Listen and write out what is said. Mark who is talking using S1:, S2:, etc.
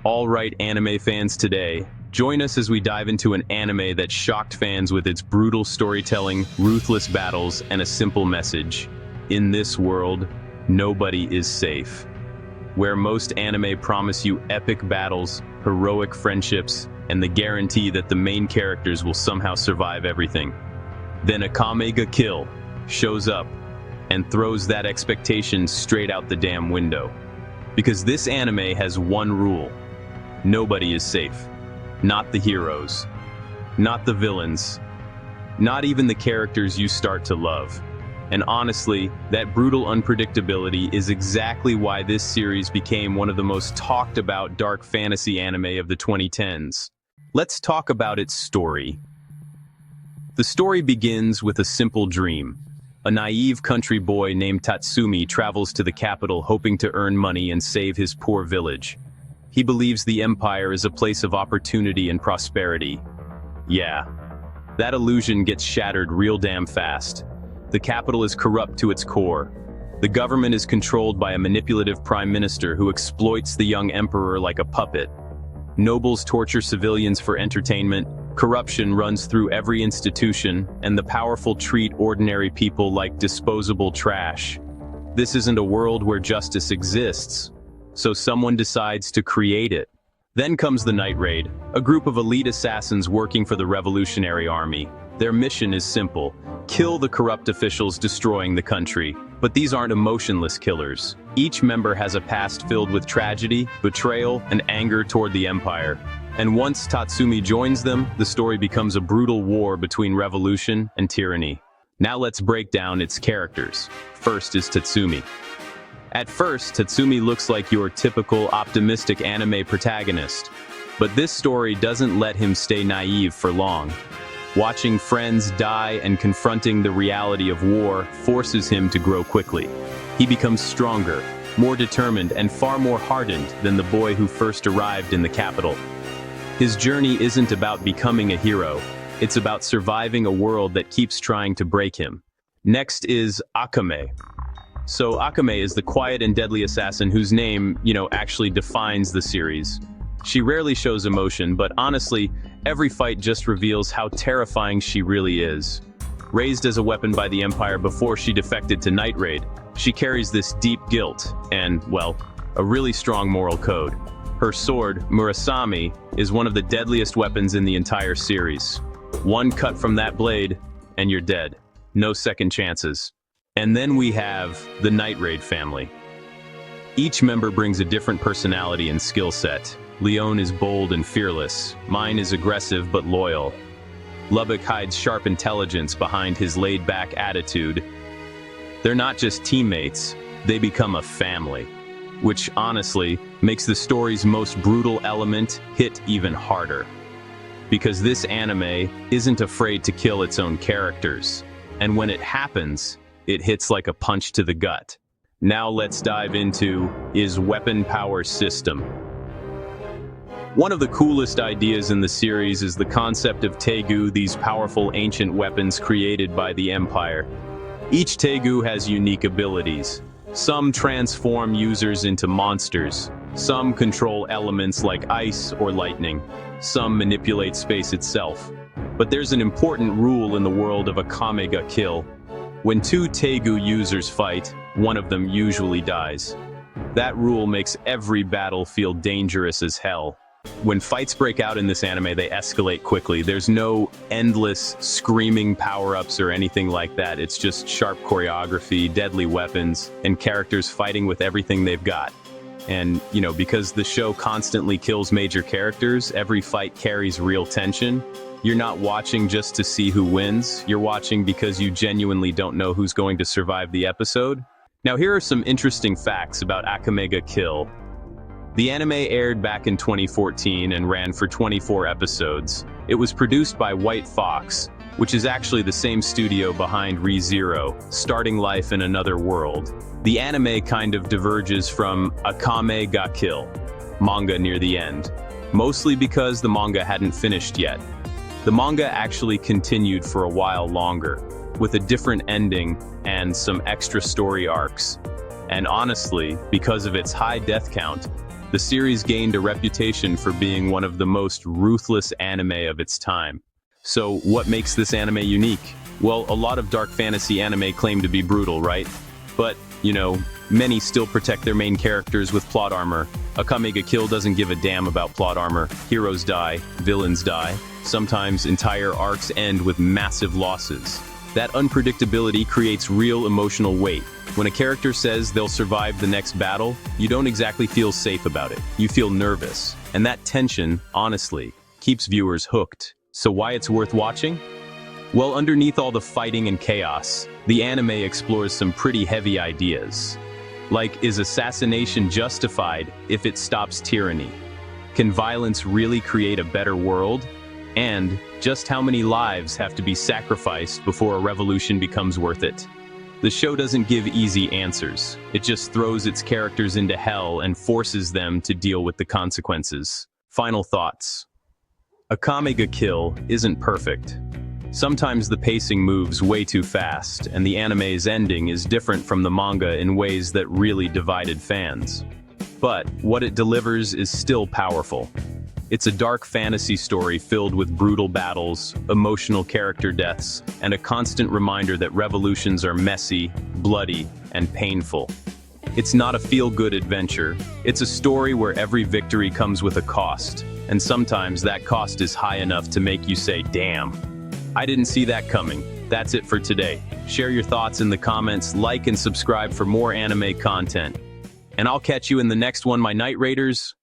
S1: All right, anime fans today, join us as we dive into an anime that shocked fans with its brutal storytelling, ruthless battles, and a simple message. In this world, nobody is safe. Where most anime promise you epic battles, heroic friendships, and the guarantee that the main characters will somehow survive everything. Then Akame ga Kill shows up and throws that expectation straight out the damn window. Because this anime has one rule: nobody is safe. Not the heroes, not the villains, not even the characters you start to love. And honestly, that brutal unpredictability is exactly why this series became one of the most talked about dark fantasy anime of the 2010s. Let's talk about its story. The story begins with a simple dream. A naive country boy named Tatsumi travels to the capital hoping to earn money and save his poor village. He believes the empire is a place of opportunity and prosperity. Yeah, that illusion gets shattered real damn fast. The capital is corrupt to its core. The government is controlled by a manipulative prime minister who exploits the young emperor like a puppet. Nobles torture civilians for entertainment, corruption runs through every institution, and the powerful treat ordinary people like disposable trash. This isn't a world where justice exists, so someone decides to create it. Then comes the Night Raid, a group of elite assassins working for the Revolutionary Army. Their mission is simple: kill the corrupt officials destroying the country. But these aren't emotionless killers. Each member has a past filled with tragedy, betrayal, and anger toward the empire. And once Tatsumi joins them, the story becomes a brutal war between revolution and tyranny. Now let's break down its characters. First is Tatsumi. At first, Tatsumi looks like your typical optimistic anime protagonist. But this story doesn't let him stay naive for long. Watching friends die and confronting the reality of war forces him to grow quickly. He becomes stronger, more determined, and far more hardened than the boy who first arrived in the capital. His journey isn't about becoming a hero, it's about surviving a world that keeps trying to break him. Next is Akame. So Akame is the quiet and deadly assassin whose name, actually defines the series. She rarely shows emotion, but honestly, every fight just reveals how terrifying she really is. Raised as a weapon by the Empire before she defected to Night Raid, she carries this deep guilt and, well, a really strong moral code. Her sword, Murasame, is one of the deadliest weapons in the entire series. One cut from that blade, and you're dead. No second chances. And then we have the Night Raid family. Each member brings a different personality and skill set. Leon is bold and fearless. Mine is aggressive but loyal. Lubbock hides sharp intelligence behind his laid-back attitude. They're not just teammates, they become a family. Which honestly makes the story's most brutal element hit even harder. Because this anime isn't afraid to kill its own characters. And when it happens, it hits like a punch to the gut. Now let's dive into his weapon power system. One of the coolest ideas in the series is the concept of Tegu, these powerful ancient weapons created by the Empire. Each Tegu has unique abilities. Some transform users into monsters. Some control elements like ice or lightning. Some manipulate space itself. But there's an important rule in the world of Akame ga Kill. When two Tegu users fight, one of them usually dies. That rule makes every battle feel dangerous as hell. When fights break out in this anime, they escalate quickly. There's no endless screaming power-ups or anything like that. It's just sharp choreography, deadly weapons, and characters fighting with everything they've got. And, because the show constantly kills major characters, every fight carries real tension. You're not watching just to see who wins. You're watching because you genuinely don't know who's going to survive the episode. Now here are some interesting facts about Akame ga Kill. The anime aired back in 2014 and ran for 24 episodes. It was produced by White Fox, which is actually the same studio behind Re:Zero, Starting Life in Another World. The anime kind of diverges from Akame ga Kill manga near the end, mostly because the manga hadn't finished yet. The manga actually continued for a while longer, with a different ending and some extra story arcs. And honestly, because of its high death count, The series gained a reputation for being one of the most ruthless anime of its time. So, what makes this anime unique? Well, a lot of dark fantasy anime claim to be brutal, right? But, many still protect their main characters with plot armor. Akame ga Kill doesn't give a damn about plot armor. Heroes die, villains die. Sometimes entire arcs end with massive losses. That unpredictability creates real emotional weight. When a character says they'll survive the next battle, you don't exactly feel safe about it. You feel nervous. And that tension, honestly, keeps viewers hooked. So why it's worth watching? Well, underneath all the fighting and chaos, the anime explores some pretty heavy ideas. Like, is assassination justified if it stops tyranny? Can violence really create a better world? And just how many lives have to be sacrificed before a revolution becomes worth it? The show doesn't give easy answers. It just throws its characters into hell and forces them to deal with the consequences. Final thoughts. Akame ga Kill isn't perfect. Sometimes the pacing moves way too fast, and the anime's ending is different from the manga in ways that really divided fans. But what it delivers is still powerful. It's a dark fantasy story filled with brutal battles, emotional character deaths, and a constant reminder that revolutions are messy, bloody, and painful. It's not a feel-good adventure. It's a story where every victory comes with a cost, and sometimes that cost is high enough to make you say, damn. I didn't see that coming. That's it for today. Share your thoughts in the comments, like and subscribe for more anime content. And I'll catch you in the next one, my Night Raiders.